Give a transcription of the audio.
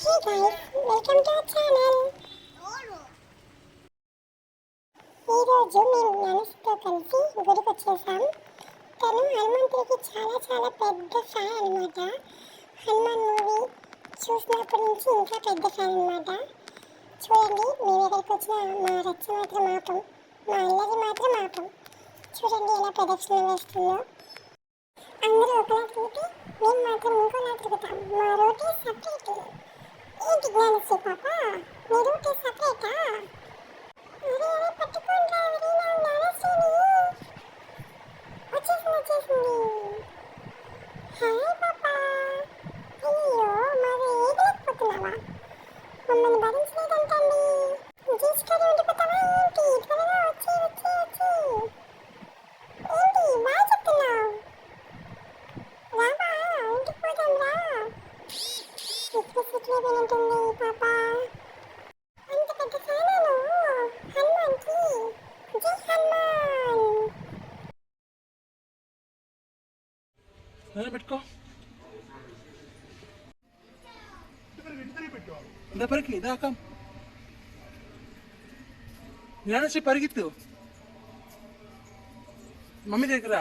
Hey guys, welcome to our channel. ఈరోజు మేము జ్ఞానస్తో కలిసి గుడికి వచ్చేసాం. తను హనుమంతుడికి చాలా చాలా పెద్ద ఫ్యాన్ అనమాట. హనుమాన్ మూవీ చూసినప్పటి నుంచి ఇంకా పెద్ద ఫ్యాన్ అనమాట. చూడండి, మేము ఎక్కడికి వచ్చిన మా రచ్చ మాత్రం ఆపం, మా అల్లరి మాత్రం ఆపం. చూడండి ఎలా ప్రదక్షిణ వేస్తుందో. అందరూ ఒకలా తిరిగితే మేము మాత్రం ఇంకోలా తిరుగుతాం. మా రోటీ సపరేట్. ఏంటి జ్ఞానశ్రీ పాప, నీ రూట్ సపరేటా? అరే అరే పట్టుకోండి ఎవరైనా జ్ఞానశ్రీని. వచ్చేసింది. హాయ్ పాప. అయ్యో మరి ఏగలేకపోతున్నావా? మమ్మల్ని భరించలేదంటండి. తీసుకొని ఉండిపోతావా ఏంటి? త్వరగా వచ్చి. ఏంటి బాగా చెప్తున్నావు? రామా ఇంటికి పోదాం రా. సిట్లు వినుంటుంది పాప. అంత పెద్ద ఫ్యానా హనుమాన్కి? జై హనుమాన్. పెట్టుకో పరికి దాకా జ్ఞానశ్రీ పరిగెత్తు మమ్మీ దగ్గర.